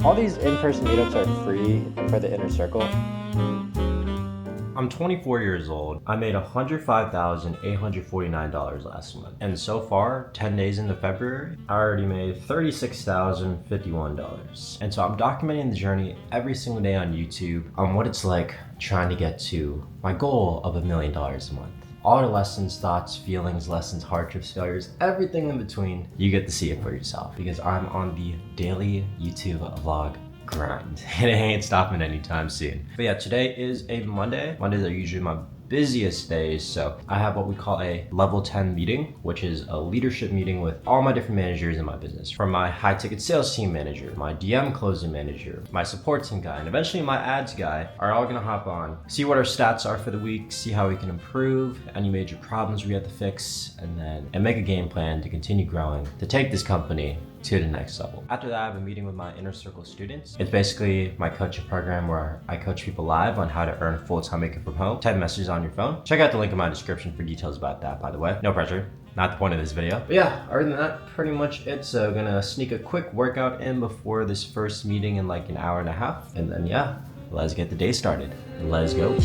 All these in-person meetups are free for the inner circle. I'm 24 years old. I made $105,849 last month. And so far, 10 days into February, I already made $36,051. And so I'm documenting the journey every single day on YouTube on what it's like trying to get to my goal of $1 million a month. All the lessons, thoughts, feelings, lessons, hardships, failures, everything in between, you get to see it for yourself because I'm on the daily YouTube vlog grind and it ain't stopping anytime soon. But yeah, today is a Monday. Mondays are usually my busiest days, so I have what we call a level 10 meeting, which is a leadership meeting with all my different managers in my business, from my high ticket sales team manager, my DM closing manager, my support team guy, and eventually my ads guy are all gonna hop on, see what our stats are for the week, see how we can improve, any major problems we have to fix, and make a game plan to continue growing, to take this company to the next level. After that, I have a meeting with my inner circle students. It's basically my coaching program where I coach people live on how to earn full-time income from home. Type messages on your phone. Check out the link in my description for details about that, by the way. No pressure, not the point of this video. But yeah, other than that, pretty much it. So gonna sneak a quick workout in before this first meeting in like an hour and a half. And then yeah, let's get the day started. Let's go.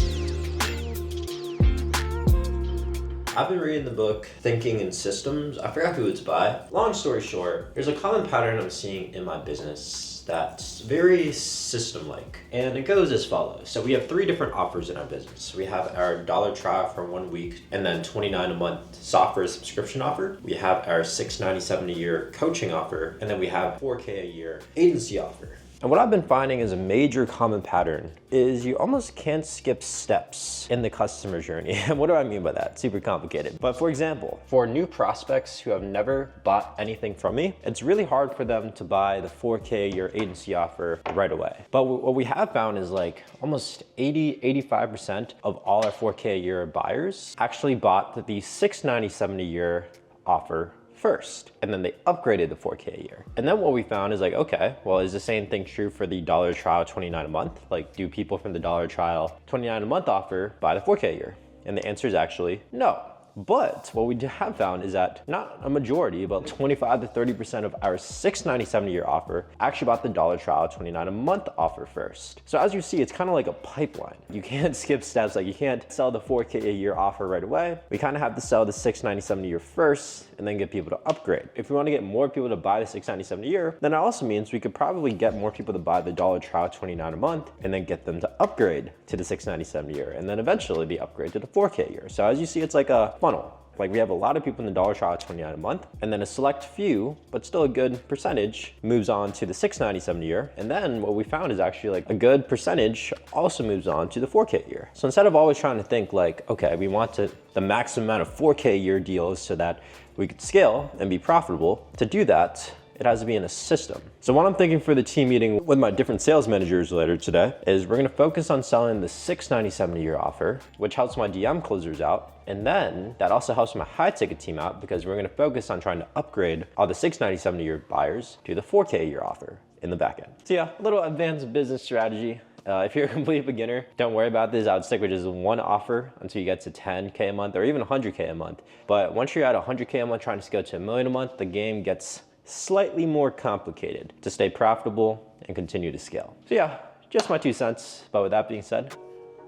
I've been reading the book Thinking in Systems. I forgot who it's by. Long story short, there's a common pattern I'm seeing in my business that's very system-like. And it goes as follows. So we have 3 different offers in our business. We have our dollar trial for 1 week and then $29 a month software subscription offer. We have our $697 a year coaching offer. And then we have $4K a year agency offer. And what I've been finding is a major common pattern is you almost can't skip steps in the customer journey. And what do I mean by that? Super complicated. But for example, for new prospects who have never bought anything from me, it's really hard for them to buy the 4K a year agency offer right away. But what we have found is like almost 85% of all our 4K a year buyers actually bought the $697 a year offer first, and then they upgraded the 4K a year. And then what we found is like, okay, well, is the same thing true for the dollar trial $29 a month? Like, do people from the dollar trial $29 a month offer buy the 4K a year? And the answer is actually no. But what we have found is that not a majority, but 25 to 30% of our $697 a year offer actually bought the dollar trial $29 a month offer first. So as you see, it's kind of like a pipeline. You can't skip steps. Like you can't sell the 4K a year offer right away. We kind of have to sell the $697 a year first and then get people to upgrade. If we want to get more people to buy the $697 a year, then it also means we could probably get more people to buy the dollar trial $29 a month and then get them to upgrade to the $697 a year and then eventually the upgrade to the 4K a year. So as you see, it's like a funnel. Like we have a lot of people in the dollar trial at $29 a month, and then a select few, but still a good percentage, moves on to the $697 a year. And then what we found is actually like a good percentage also moves on to the 4K a year. So instead of always trying to think like, okay, we want the maximum amount of 4K a year deals so that we could scale and be profitable, to do that, it has to be in a system. So what I'm thinking for the team meeting with my different sales managers later today is we're gonna focus on selling the $697 a year offer, which helps my DM closers out. And then that also helps my high ticket team out because we're gonna focus on trying to upgrade all the $697 a year buyers to the 4K a year offer in the back end. So yeah, a little advanced business strategy. If you're a complete beginner, don't worry about this. I would stick with just one offer until you get to 10K a month or even 100K a month. But once you're at 100K a month trying to scale to $1 million a month, the game gets slightly more complicated to stay profitable and continue to scale. So yeah, just my 2 cents. But with that being said,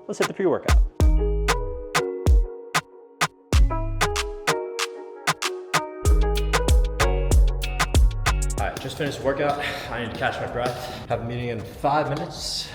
let's hit the pre-workout. All right, just finished the workout. I need to catch my breath. Have a meeting in 5 minutes.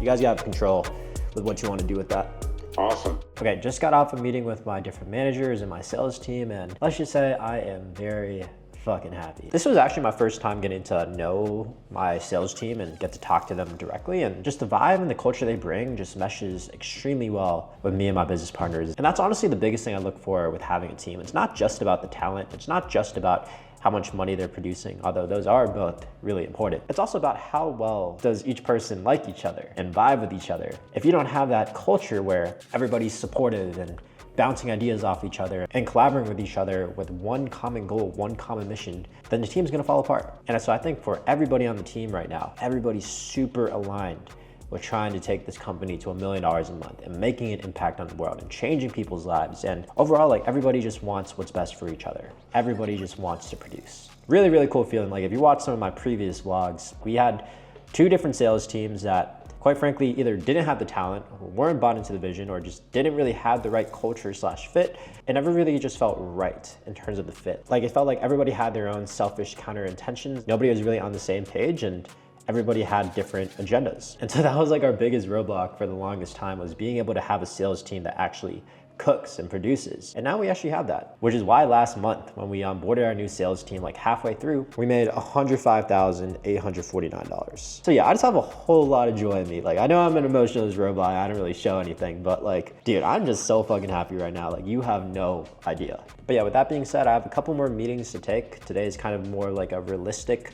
You guys gotta have control with what you want to do with that. Awesome. Okay, just got off a meeting with my different managers and my sales team, and let's just say I am very fucking happy. This was actually my first time getting to know my sales team and get to talk to them directly, and just the vibe and the culture they bring just meshes extremely well with me and my business partners. And that's honestly the biggest thing I look for with having a team. It's not just about the talent. It's not just about how much money they're producing, although those are both really important. It's also about how well does each person like each other and vibe with each other. If you don't have that culture where everybody's supportive and bouncing ideas off each other and collaborating with each other with one common goal, one common mission, then the team's gonna fall apart. And so I think for everybody on the team right now, everybody's super aligned with trying to take this company to $1 million a month and making an impact on the world and changing people's lives. And overall, like everybody just wants what's best for each other. Everybody just wants to produce. Really, really cool feeling. Like if you watch some of my previous vlogs, we had 2 different sales teams that quite frankly, either didn't have the talent, or weren't bought into the vision, or just didn't really have the right culture/fit. It never really just felt right in terms of the fit. Like it felt like everybody had their own selfish counter intentions. Nobody was really on the same page, and everybody had different agendas. And so that was like our biggest roadblock for the longest time, was being able to have a sales team that actually cooks and produces. And now we actually have that, which is why last month when we onboarded our new sales team, like halfway through, we made $105,849. So yeah, I just have a whole lot of joy in me. Like I know I'm an emotionless robot, I don't really show anything, but like, dude, I'm just so fucking happy right now. Like you have no idea. But yeah, with that being said, I have a couple more meetings to take. Today is kind of more like a realistic,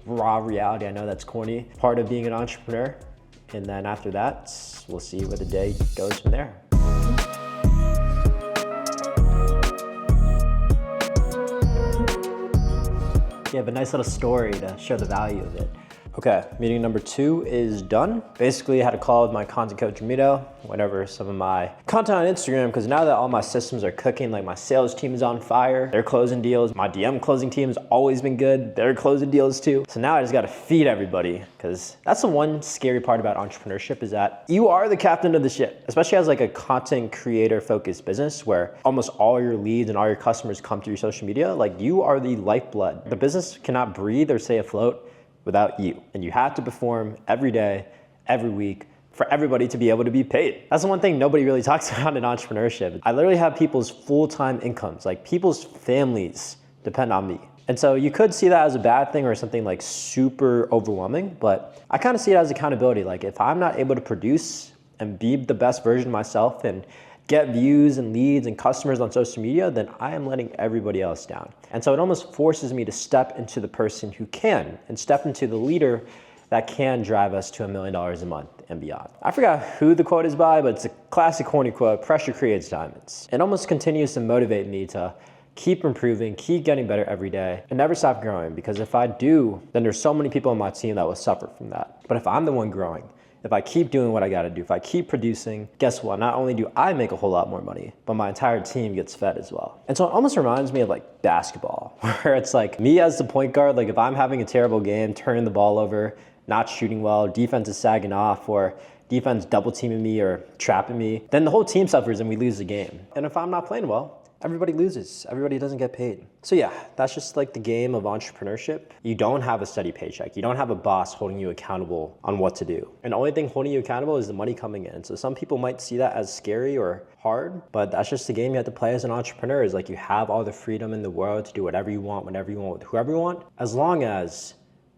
raw reality. I know that's corny, part of being an entrepreneur. And then after that, we'll see where the day goes from there. You have a nice little story to show the value of it. Okay, meeting number 2 is done. Basically, I had a call with my content coach, Mito, went over some of my content on Instagram, because now that all my systems are cooking, like my sales team is on fire, they're closing deals. My DM closing team has always been good. They're closing deals too. So now I just gotta feed everybody, because that's the one scary part about entrepreneurship, is that you are the captain of the ship, especially as like a content creator focused business where almost all your leads and all your customers come through social media. Like you are the lifeblood. The business cannot breathe or stay afloat without you. And you have to perform every day, every week, for everybody to be able to be paid. That's the one thing nobody really talks about in entrepreneurship. I literally have people's full-time incomes, like people's families depend on me. And so you could see that as a bad thing or something like super overwhelming, but I kind of see it as accountability. Like if I'm not able to produce and be the best version of myself and get views and leads and customers on social media, then I am letting everybody else down. And so it almost forces me to step into the person who can, and step into the leader that can drive us to $1 million a month and beyond. I forgot who the quote is by, but it's a classic corny quote: pressure creates diamonds. It almost continues to motivate me to keep improving, keep getting better every day, and never stop growing, because if I do, then there's so many people on my team that will suffer from that. But if I'm the one growing, if I keep doing what I gotta do, if I keep producing, guess what? Not only do I make a whole lot more money, but my entire team gets fed as well. And so it almost reminds me of like basketball, where it's like me as the point guard, like if I'm having a terrible game, turning the ball over, not shooting well, defense is sagging off, or defense double teaming me or trapping me, then the whole team suffers and we lose the game. And if I'm not playing well, everybody loses. Everybody doesn't get paid. So yeah, that's just like the game of entrepreneurship. You don't have a steady paycheck. You don't have a boss holding you accountable on what to do. And the only thing holding you accountable is the money coming in. So some people might see that as scary or hard, but that's just the game you have to play as an entrepreneur. Is like you have all the freedom in the world to do whatever you want, whenever you want, with whoever you want, as long as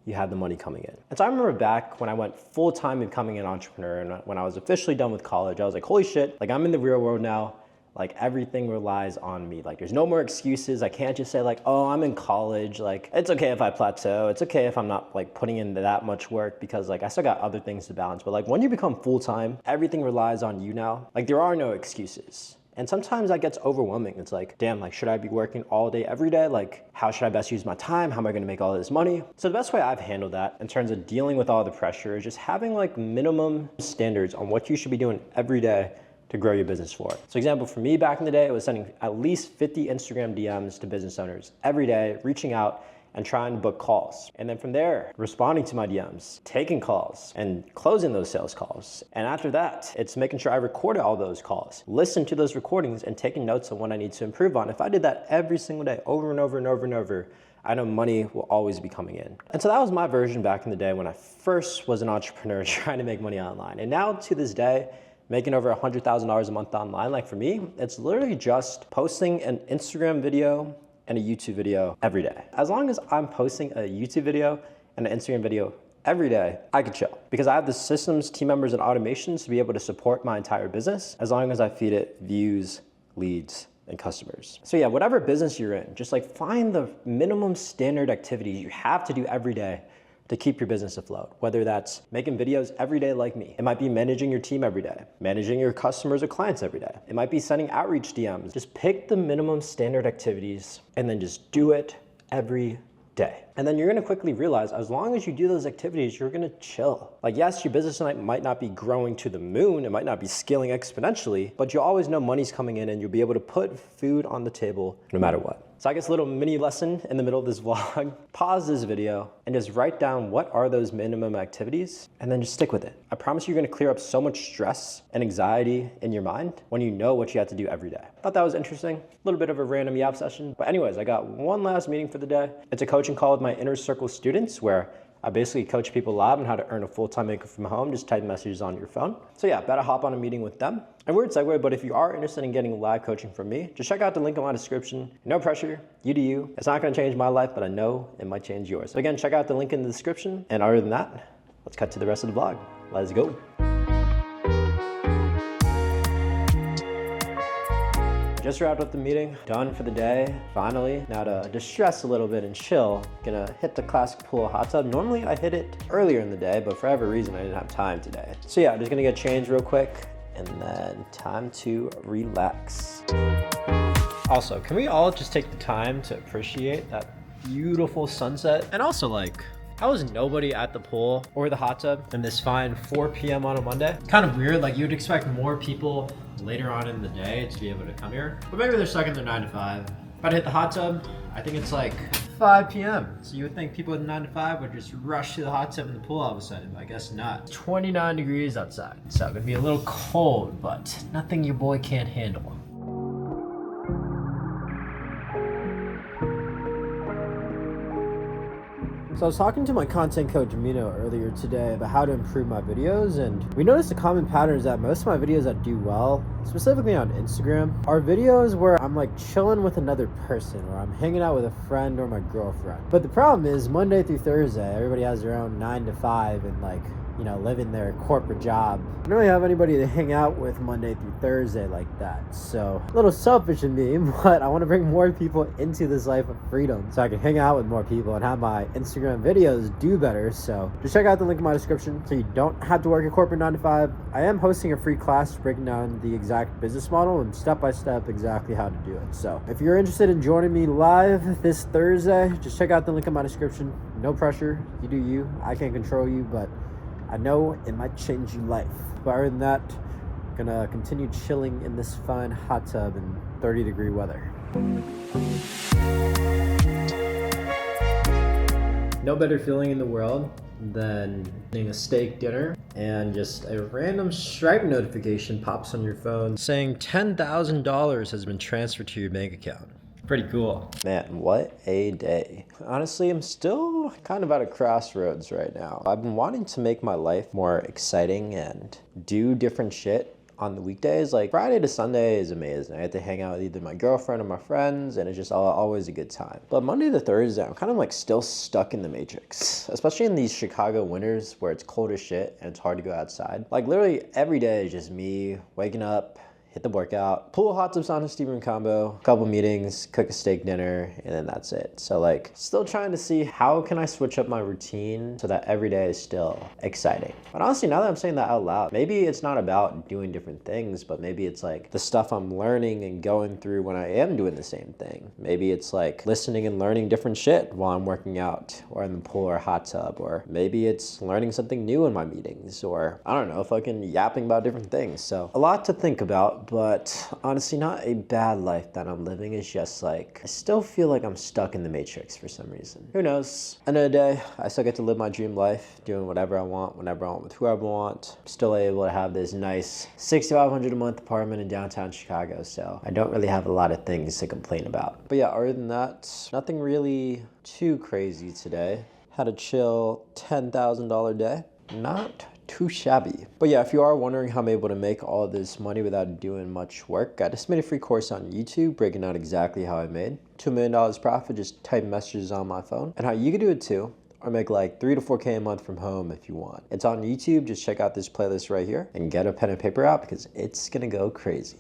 you have the money coming in. And so I remember back when I went full-time becoming an entrepreneur, and when I was officially done with college, I was like, holy shit, like I'm in the real world now. Like everything relies on me. Like there's no more excuses. I can't just say like, oh, I'm in college. Like it's okay if I plateau. It's okay if I'm not like putting in that much work, because like I still got other things to balance. But like when you become full-time, everything relies on you now. Like there are no excuses. And sometimes that gets overwhelming. It's like, damn, like should I be working all day, every day? Like how should I best use my time? How am I gonna make all this money? So the best way I've handled that in terms of dealing with all the pressure is just having like minimum standards on what you should be doing every day to grow your business for. So example, for me back in the day, it was sending at least 50 Instagram DMs to business owners every day, reaching out and trying to book calls. And then from there, responding to my DMs, taking calls and closing those sales calls. And after that, it's making sure I recorded all those calls, listen to those recordings and taking notes on what I need to improve on. If I did that every single day, over and over and over and over, I know money will always be coming in. And so that was my version back in the day when I first was an entrepreneur trying to make money online. And now to this day, making over $100,000 a month online, like for me, it's literally just posting an Instagram video and a YouTube video every day. As long as I'm posting a YouTube video and an Instagram video every day, I could chill, because I have the systems, team members, and automations to be able to support my entire business as long as I feed it views, leads, and customers. So yeah, whatever business you're in, just like find the minimum standard activities you have to do every day to keep your business afloat, whether that's making videos every day like me. It might be managing your team every day, managing your customers or clients every day. It might be sending outreach DMs. Just pick the minimum standard activities and then just do it every day. And then you're gonna quickly realize as long as you do those activities, you're gonna chill. Like, yes, your business might not be growing to the moon, it might not be scaling exponentially, but you'll always know money's coming in and you'll be able to put food on the table no matter what. So I guess a little mini lesson in the middle of this vlog, pause this video and just write down what are those minimum activities and then just stick with it. I promise you're gonna clear up so much stress and anxiety in your mind when you know what you have to do every day. Thought that was interesting. A little bit of a random yap session. But anyways, I got one last meeting for the day. It's a coaching call with my inner circle students where I basically coach people live on how to earn a full-time income from home, just type messages on your phone. So yeah, better hop on a meeting with them. And weird segue, but if you are interested in getting live coaching from me, just check out the link in my description. No pressure, you do you. It's not gonna change my life, but I know it might change yours. So again, check out the link in the description. And other than that, let's cut to the rest of the vlog. Let's go. Just wrapped up the meeting, done for the day, finally. Now to distress a little bit and chill, gonna hit the classic pool hot tub. Normally I hit it earlier in the day, but for whatever reason I didn't have time today. So yeah, just gonna get changed real quick and then time to relax. Also, can we all just take the time to appreciate that beautiful sunset? And also like, how was nobody at the pool or the hot tub in this fine 4 p.m. on a Monday? Kind of weird, like you'd expect more people later on in the day to be able to come here. But maybe they're stuck in their 9 to 5. If I hit the hot tub, I think it's like 5 p.m. So you would think people with 9 to 5 would just rush to the hot tub in the pool all of a sudden, but I guess not. 29 degrees outside. So it's gonna be a little cold, but nothing your boy can't handle. So I was talking to my content coach Mino earlier today about how to improve my videos, and we noticed a common pattern is that most of my videos that do well, specifically on Instagram, are videos where I'm like chilling with another person or I'm hanging out with a friend or my girlfriend. But the problem is Monday through Thursday, everybody has their own 9 to 5 and like, you know, living their corporate job. I don't really have anybody to hang out with Monday through Thursday like that. So a little selfish in me, but I want to bring more people into this life of freedom so I can hang out with more people and have my Instagram videos do better. So just check out the link in my description so you don't have to work a corporate 9 to 5. I am hosting a free class breaking down the exact business model and step by step exactly how to do it. So if you're interested in joining me live this Thursday, just check out the link in my description. No pressure, you do you. I can't control you, but I know it might change your life. But other than that, gonna continue chilling in this fine hot tub in 30-degree weather. No better feeling in the world than eating a steak dinner and just a random Stripe notification pops on your phone saying $10,000 has been transferred to your bank account. Pretty cool. Man, what a day. Honestly, I'm still kind of at a crossroads right now. I've been wanting to make my life more exciting and do different shit on the weekdays. Like Friday to Sunday is amazing. I get to hang out with either my girlfriend or my friends and it's just always a good time. But Monday to Thursday, I'm kind of like still stuck in the matrix, especially in these Chicago winters where it's cold as shit and it's hard to go outside. Like literally every day is just me waking up, hit the workout, pool, hot tub, sauna, steam room combo, a couple meetings, cook a steak dinner, and then that's it. So like still trying to see how can I switch up my routine so that every day is still exciting. But honestly, now that I'm saying that out loud, maybe it's not about doing different things, but maybe it's like the stuff I'm learning and going through when I am doing the same thing. Maybe it's like listening and learning different shit while I'm working out or in the pool or hot tub, or maybe it's learning something new in my meetings, or I don't know, fucking yapping about different things. So a lot to think about. But honestly, not a bad life that I'm living. It's just like, I still feel like I'm stuck in the matrix for some reason. Who knows? End of the day, I still get to live my dream life, doing whatever I want, whenever I want, with whoever I want. I'm still able to have this nice $6,500 a month apartment in downtown Chicago. So I don't really have a lot of things to complain about. But yeah, other than that, nothing really too crazy today. Had a chill $10,000 day. Not too shabby. But yeah, if you are wondering how I'm able to make all of this money without doing much work, I just made a free course on YouTube breaking out exactly how I made $2 million profit, just type messages on my phone, and how you can do it too, or make like 3 to 4K a month from home if you want. It's on YouTube. Just check out this playlist right here and get a pen and paper out because it's gonna go crazy.